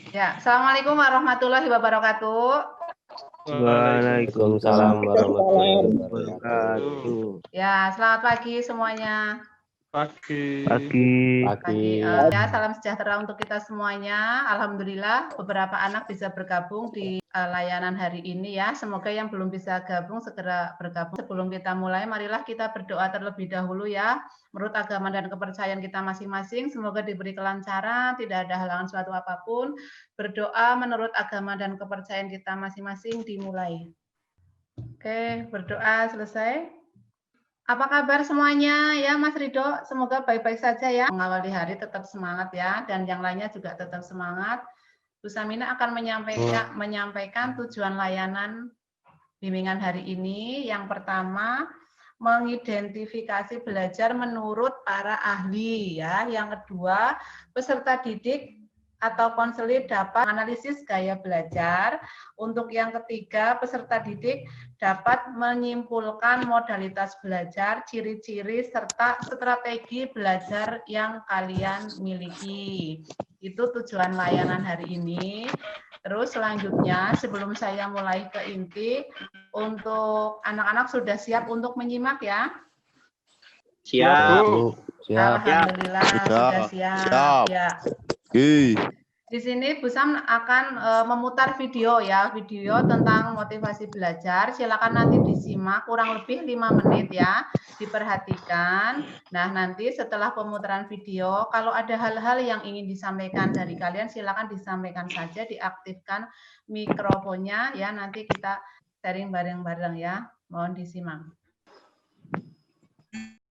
Ya, Assalamualaikum warahmatullahi wabarakatuh. Waalaikumsalam warahmatullahi wabarakatuh. Ya, selamat pagi semuanya. Pagi. Ya, salam sejahtera untuk kita semuanya. Alhamdulillah beberapa anak bisa bergabung di layanan hari ini ya. Semoga yang belum bisa gabung segera bergabung. Sebelum kita mulai, marilah kita berdoa terlebih dahulu ya. Menurut agama dan kepercayaan kita masing-masing, semoga diberi kelancaran, tidak ada halangan suatu apapun. Berdoa menurut agama dan kepercayaan kita masing-masing dimulai. Oke, berdoa selesai. Apa kabar semuanya ya Mas Ridho? Semoga baik-baik saja ya. Mengawali hari tetap semangat ya, dan yang lainnya juga tetap semangat. Bu Samina akan menyampaikan tujuan layanan bimbingan hari ini. Yang pertama, mengidentifikasi belajar menurut para ahli ya. Yang kedua, peserta didik atau konselir dapat analisis gaya belajar. Untuk yang ketiga, peserta didik dapat menyimpulkan modalitas belajar, ciri-ciri, serta strategi belajar yang kalian miliki. Itu tujuan layanan hari ini. Terus selanjutnya, sebelum saya mulai ke inti, untuk anak-anak sudah siap untuk menyimak ya? Siap. Alhamdulillah sudah siap. Ya. Di sini Bu Sam akan memutar video ya, video tentang motivasi belajar. Silakan nanti disimak kurang lebih 5 menit ya, diperhatikan. Nah, nanti setelah pemutaran video, kalau ada hal-hal yang ingin disampaikan dari kalian, silakan disampaikan saja, diaktifkan mikrofonnya ya, nanti kita sharing bareng-bareng ya. Mohon disimak.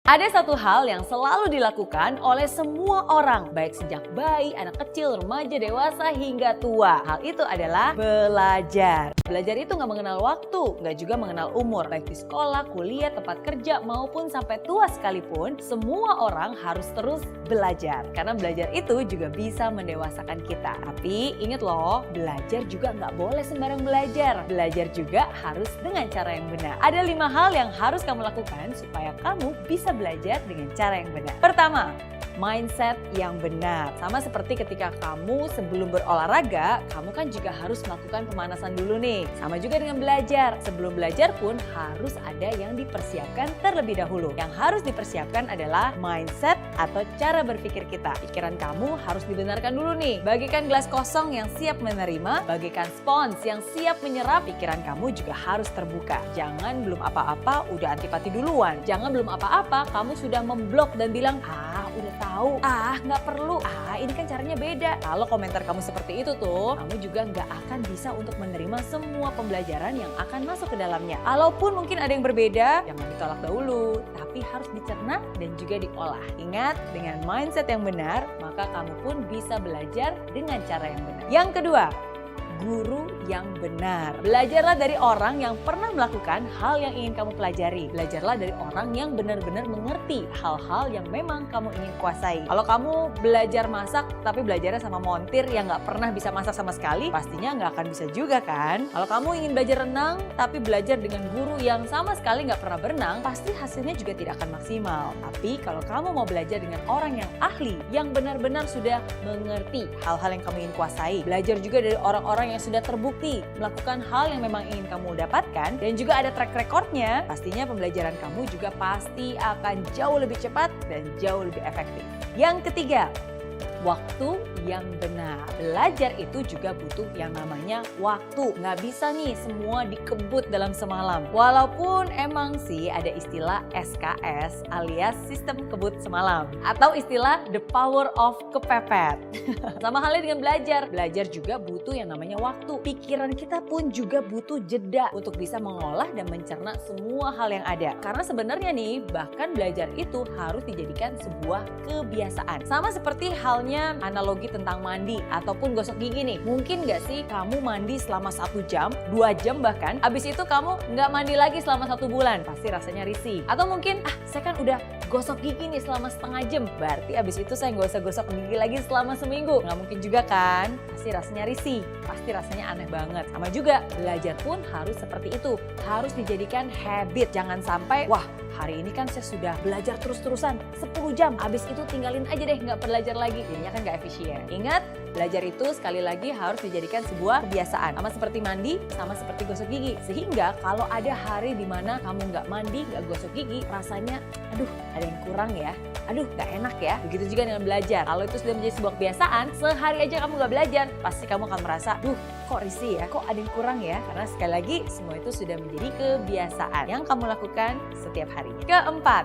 Ada satu hal yang selalu dilakukan oleh semua orang, baik sejak bayi, anak kecil, remaja, dewasa, hingga tua. Hal itu adalah belajar. Belajar itu nggak mengenal waktu, nggak juga mengenal umur. Baik di sekolah, kuliah, tempat kerja, maupun sampai tua sekalipun, semua orang harus terus belajar. Karena belajar itu juga bisa mendewasakan kita. Tapi ingat loh, belajar juga nggak boleh sembarang belajar. Belajar juga harus dengan cara yang benar. Ada 5 hal yang harus kamu lakukan supaya kamu bisa belajar dengan cara yang benar. Pertama, mindset yang benar. Sama seperti ketika kamu sebelum berolahraga, kamu kan juga harus melakukan pemanasan dulu nih. Sama juga dengan belajar. Sebelum belajar pun harus ada yang dipersiapkan terlebih dahulu. Yang harus dipersiapkan adalah mindset atau cara berpikir kita. Pikiran kamu harus dibenarkan dulu nih. Bagikan gelas kosong yang siap menerima, bagikan spons yang siap menyerap. Pikiran kamu juga harus terbuka. Jangan belum apa-apa udah antipati duluan. Jangan belum apa-apa kamu sudah memblok dan bilang, udah tahu, nggak perlu, ini kan caranya beda. Kalau komentar kamu seperti itu tuh, kamu juga nggak akan bisa untuk menerima semua pembelajaran yang akan masuk ke dalamnya. Walaupun mungkin ada yang berbeda, jangan ditolak dahulu, tapi harus dicerna dan juga diolah. Ingat, dengan mindset yang benar, maka kamu pun bisa belajar dengan cara yang benar. Yang kedua, guru yang benar. Belajarlah dari orang yang pernah melakukan hal yang ingin kamu pelajari. Belajarlah dari orang yang benar-benar mengerti hal-hal yang memang kamu ingin kuasai. Kalau kamu belajar masak tapi belajarnya sama montir yang nggak pernah bisa masak sama sekali, pastinya nggak akan bisa juga kan? Kalau kamu ingin belajar renang tapi belajar dengan guru yang sama sekali nggak pernah berenang, pasti hasilnya juga tidak akan maksimal. Tapi kalau kamu mau belajar dengan orang yang ahli, yang benar-benar sudah mengerti hal-hal yang kamu ingin kuasai, belajar juga dari orang-orang yang sudah terbukti melakukan hal yang memang ingin kamu dapatkan dan juga ada track recordnya, pastinya pembelajaran kamu juga pasti akan jauh lebih cepat dan jauh lebih efektif. Yang ketiga, waktu yang benar. Belajar itu juga butuh yang namanya waktu. Nggak bisa nih semua dikebut dalam semalam. Walaupun emang sih ada istilah SKS alias sistem kebut semalam. Atau istilah the power of kepepet. Sama halnya dengan belajar. Belajar juga butuh yang namanya waktu. Pikiran kita pun juga butuh jeda untuk bisa mengolah dan mencerna semua hal yang ada. Karena sebenarnya nih, bahkan belajar itu harus dijadikan sebuah kebiasaan. Sama seperti halnya analogi tentang mandi ataupun gosok gigi nih. Mungkin nggak sih kamu mandi selama 1 jam, 2 jam bahkan, abis itu kamu nggak mandi lagi selama 1 bulan, pasti rasanya risih. Atau mungkin, saya kan udah gosok gigi nih selama setengah jam, berarti abis itu saya nggak usah gosok gigi lagi selama seminggu. Nggak mungkin juga kan? Pasti rasanya risih, pasti rasanya aneh banget. Sama juga, belajar pun harus seperti itu, harus dijadikan habit. Jangan sampai, wah hari ini kan saya sudah belajar terus-terusan 10 jam, abis itu tinggalin aja deh nggak belajar lagi, jadinya kan nggak efisien. Ingat, Belajar itu sekali lagi harus dijadikan sebuah kebiasaan. Sama seperti mandi, sama seperti gosok gigi. Sehingga kalau ada hari di mana kamu nggak mandi, nggak gosok gigi, rasanya aduh ada yang kurang ya. Aduh gak enak ya. Begitu juga dengan belajar. Kalau itu sudah menjadi sebuah kebiasaan, sehari aja kamu gak belajar, pasti kamu akan merasa, duh kok risih ya, kok ada yang kurang ya. Karena sekali lagi semua itu sudah menjadi kebiasaan yang kamu lakukan setiap harinya. Keempat,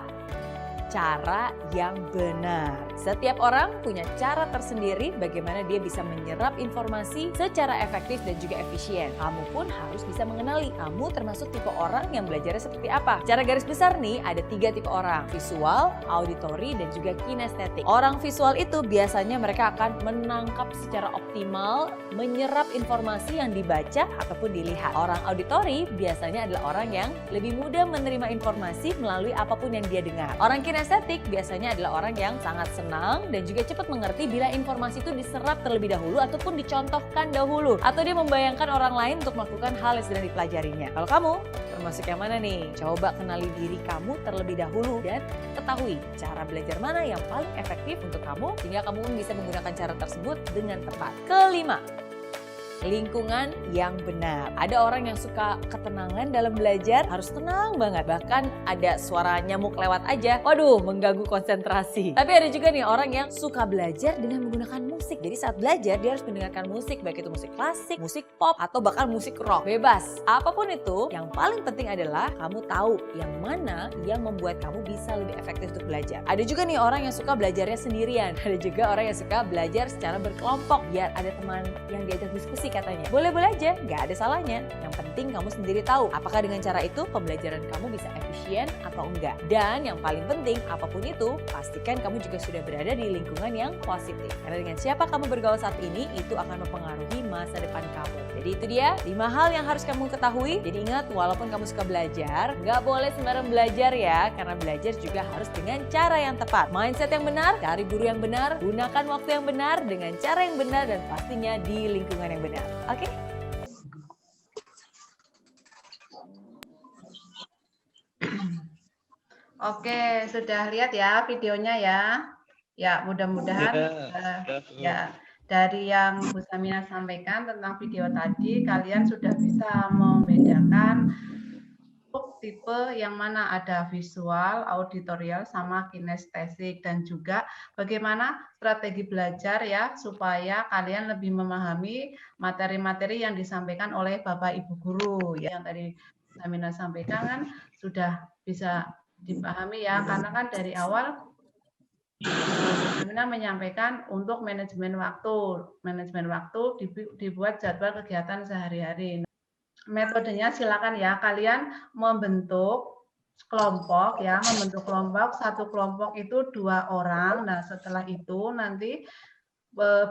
cara yang benar. Setiap orang punya cara tersendiri bagaimana dia bisa menyerap informasi secara efektif dan juga efisien. Kamu pun harus bisa mengenali kamu termasuk tipe orang yang belajarnya seperti apa. Secara garis besar nih ada 3 tipe orang, visual, auditory, dan juga kinestetik. Orang visual itu biasanya mereka akan menangkap secara optimal, menyerap informasi yang dibaca ataupun dilihat. Orang auditory biasanya adalah orang yang lebih mudah menerima informasi melalui apapun yang dia dengar. Orang kinestetik biasanya adalah orang yang sangat senang dan juga cepat mengerti bila informasi itu diserap terlebih dahulu ataupun dicontohkan dahulu. Atau dia membayangkan orang lain untuk melakukan hal yang sedang dipelajarinya. Kalau kamu termasuk yang mana nih? Coba kenali diri kamu terlebih dahulu dan ketahui cara belajar mana yang paling efektif untuk kamu sehingga kamu pun bisa menggunakan cara tersebut dengan tepat. Kelima, lingkungan yang benar. Ada orang yang suka ketenangan dalam belajar, harus tenang banget. Bahkan ada suara nyamuk lewat aja, waduh mengganggu konsentrasi. Tapi ada juga nih orang yang suka belajar dengan menggunakan musik. Jadi saat belajar dia harus mendengarkan musik, baik itu musik klasik, musik pop, atau bahkan musik rock. Bebas. Apapun itu, yang paling penting adalah kamu tahu yang mana yang membuat kamu bisa lebih efektif untuk belajar. Ada juga nih orang yang suka belajarnya sendirian. Ada juga orang yang suka belajar secara berkelompok, biar ada teman yang diajak diskusi katanya. Boleh-boleh aja, nggak ada salahnya. Yang penting kamu sendiri tahu apakah dengan cara itu pembelajaran kamu bisa efisien atau enggak. Dan yang paling penting, apapun itu, pastikan kamu juga sudah berada di lingkungan yang positif. Karena dengan siapa kamu bergaul saat ini, itu akan mempengaruhi masa depan kamu. Jadi itu dia 5 hal yang harus kamu ketahui. Jadi ingat, walaupun kamu suka belajar, nggak boleh sembarang belajar ya. Karena belajar juga harus dengan cara yang tepat. Mindset yang benar, cari guru yang benar, gunakan waktu yang benar, dengan cara yang benar, dan pastinya di lingkungan yang benar. Oke? Oke, sudah lihat ya videonya ya. Ya, mudah-mudahan ya dari yang Bu Samina sampaikan tentang video tadi, kalian sudah bisa membedakan tipe yang mana ada visual, auditorial, sama kinestetik, dan juga bagaimana strategi belajar ya supaya kalian lebih memahami materi-materi yang disampaikan oleh Bapak Ibu guru ya. Yang tadi Samina sampaikan kan sudah bisa dipahami ya, karena kan dari awal Samina menyampaikan untuk manajemen waktu dibuat jadwal kegiatan sehari-hari. Metodenya silakan ya, kalian membentuk kelompok ya, satu kelompok itu 2 orang. Nah setelah itu nanti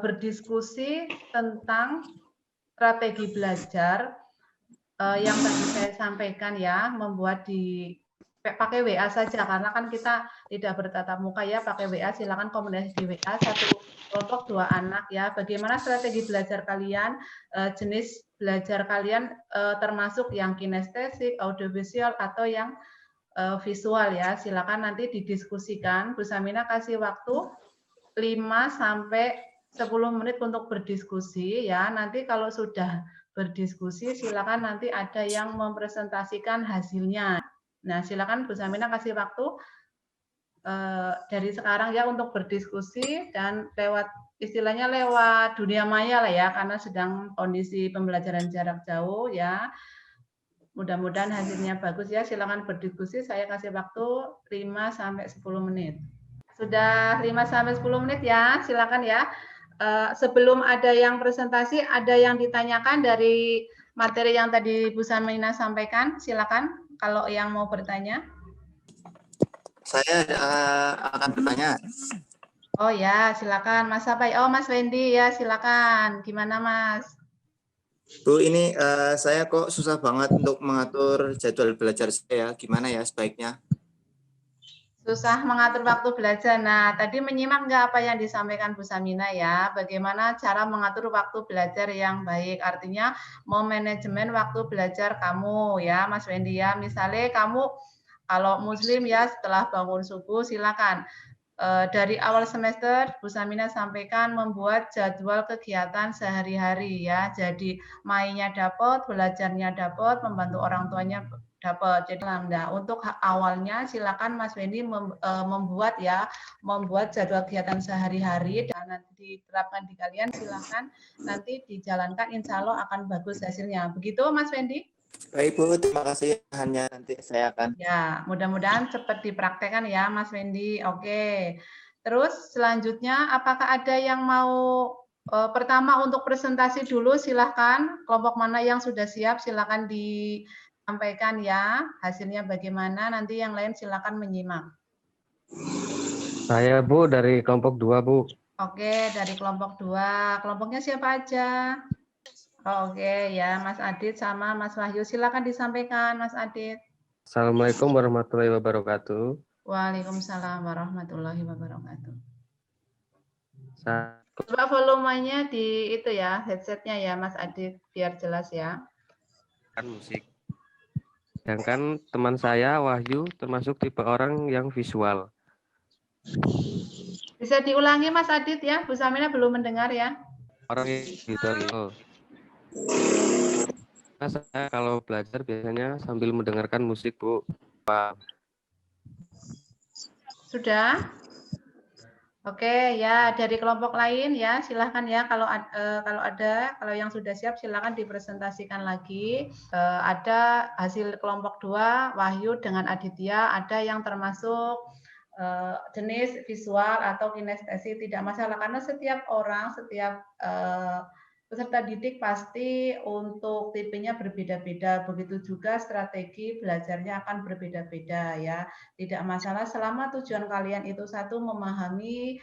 berdiskusi tentang strategi belajar yang tadi saya sampaikan ya, membuat pakai WA saja karena kan kita tidak bertatap muka ya, pakai WA, silakan komunikasi di WA, satu kelompok 2 anak ya. Bagaimana strategi belajar kalian, jenis belajar kalian termasuk yang kinestetik, audiovisual, atau yang visual ya. Silakan nanti didiskusikan. Bu Samina kasih waktu 5-10 menit untuk berdiskusi ya. Nanti kalau sudah berdiskusi silakan nanti ada yang mempresentasikan hasilnya. Nah, silakan Bu Samina kasih waktu dari sekarang ya untuk berdiskusi, dan istilahnya lewat dunia maya lah ya, karena sedang kondisi pembelajaran jarak jauh ya. Mudah-mudahan hasilnya bagus ya. Silakan berdiskusi, saya kasih waktu 5-10 menit. Sudah 5-10 menit ya, silakan ya. Sebelum ada yang presentasi, ada yang ditanyakan dari materi yang tadi Bu Samina sampaikan, silakan kalau yang mau bertanya. Saya akan bertanya. Oh ya, silakan Mas Sapai. Oh Mas Wendy ya, silakan. Gimana Mas? Bu, ini saya kok susah banget untuk mengatur jadwal belajar saya. Gimana ya sebaiknya? Susah mengatur waktu belajar. Nah, tadi menyimak nggak apa yang disampaikan Bu Samina ya? Bagaimana cara mengatur waktu belajar yang baik? Artinya memanajemen waktu belajar kamu ya, Mas Wendy ya. Misalnya kamu kalau Muslim ya setelah bangun subuh silakan dari awal semester Bu Samina sampaikan membuat jadwal kegiatan sehari-hari ya. Jadi mainnya dapat, belajarnya dapat, membantu orang tuanya dapat. Jadi untuk awalnya silakan Mas Wendy membuat jadwal kegiatan sehari-hari dan nanti diterapkan di kalian, silakan nanti dijalankan, insya Allah akan bagus hasilnya. Begitu Mas Wendy? Baik Bu, terima kasih. Hanya nanti saya akan. Ya, mudah-mudahan cepat dipraktekkan ya Mas Wendy. Oke. Terus selanjutnya apakah ada yang mau pertama untuk presentasi dulu, silahkan. Kelompok mana yang sudah siap silahkan disampaikan ya. Hasilnya bagaimana, nanti yang lain silahkan menyimak. Saya Bu dari kelompok 2 Bu. Oke, dari kelompok 2. Kelompoknya siapa aja? Oke ya, Mas Adit sama Mas Wahyu. Silakan disampaikan, Mas Adit. Assalamualaikum warahmatullahi wabarakatuh. Waalaikumsalam warahmatullahi wabarakatuh. Saya Coba volumenya di itu ya, headsetnya ya, Mas Adit, biar jelas ya. musik. Sedangkan teman saya Wahyu termasuk tipe orang yang visual. Bisa diulangi Mas Adit ya, Bu Samina belum mendengar ya. Orang yang visual. Nah, saya kalau belajar biasanya sambil mendengarkan musik Bu. Sudah? Oke ya, dari kelompok lain ya silahkan ya, kalau yang sudah siap silahkan dipresentasikan lagi. Ada hasil kelompok 2 Wahyu dengan Aditya, ada yang termasuk jenis visual atau kinestesi, tidak masalah karena setiap orang, setiap peserta didik pasti untuk tipenya berbeda-beda, begitu juga strategi belajarnya akan berbeda-beda ya. Tidak masalah selama tujuan kalian itu satu, memahami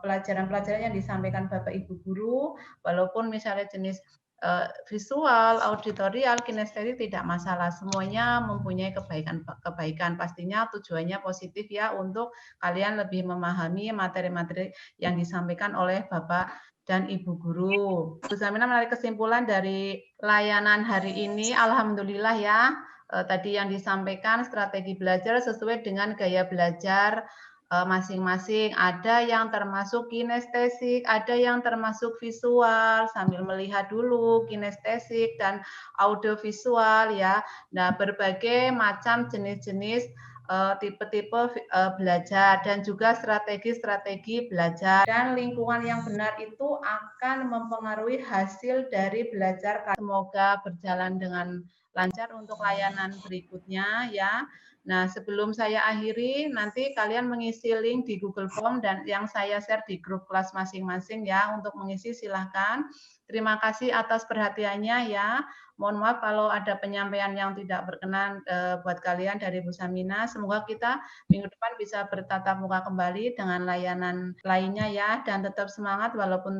pelajaran-pelajaran yang disampaikan Bapak Ibu guru, walaupun misalnya jenis visual, auditorial, kinestesi tidak masalah, semuanya mempunyai kebaikan. Pastinya tujuannya positif ya, untuk kalian lebih memahami materi-materi yang disampaikan oleh Bapak dan Ibu Guru. Bu Samina menarik kesimpulan dari layanan hari ini, alhamdulillah ya, tadi yang disampaikan strategi belajar sesuai dengan gaya belajar masing-masing. Ada yang termasuk kinestesik, ada yang termasuk visual, sambil melihat dulu kinestesik dan audiovisual ya. Nah, berbagai macam jenis-jenis tipe-tipe belajar dan juga strategi-strategi belajar, dan lingkungan yang benar itu akan mempengaruhi hasil dari belajar. Semoga berjalan dengan lancar untuk layanan berikutnya ya. Nah, sebelum saya akhiri, nanti kalian mengisi link di Google Form dan yang saya share di grup kelas masing-masing ya. Untuk mengisi silahkan. Terima kasih atas perhatiannya ya. Mohon maaf kalau ada penyampaian yang tidak berkenan buat kalian dari Bu Samina. Semoga kita minggu depan bisa bertatap muka kembali dengan layanan lainnya ya. Dan tetap semangat walaupun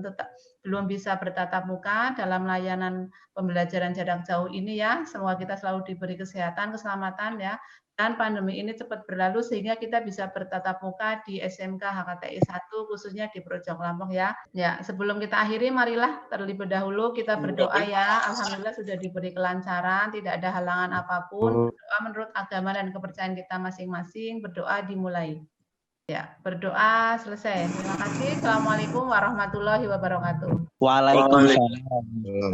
belum bisa bertatap muka dalam layanan pembelajaran jarak jauh ini ya. Semoga kita selalu diberi kesehatan, keselamatan ya. Dan pandemi ini cepat berlalu sehingga kita bisa bertatap muka di SMK HKTI 1 khususnya di Projok Lampung ya. Ya, sebelum kita akhiri marilah terlebih dahulu kita berdoa ya. Alhamdulillah sudah diberi kelancaran, tidak ada halangan apapun. Berdoa menurut agama dan kepercayaan kita masing-masing. Berdoa dimulai. Ya, berdoa selesai. Terima kasih. Assalamualaikum warahmatullahi wabarakatuh. Waalaikumsalam.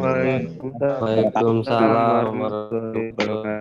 Waalaikumsalam warahmatullahi wabarakatuh.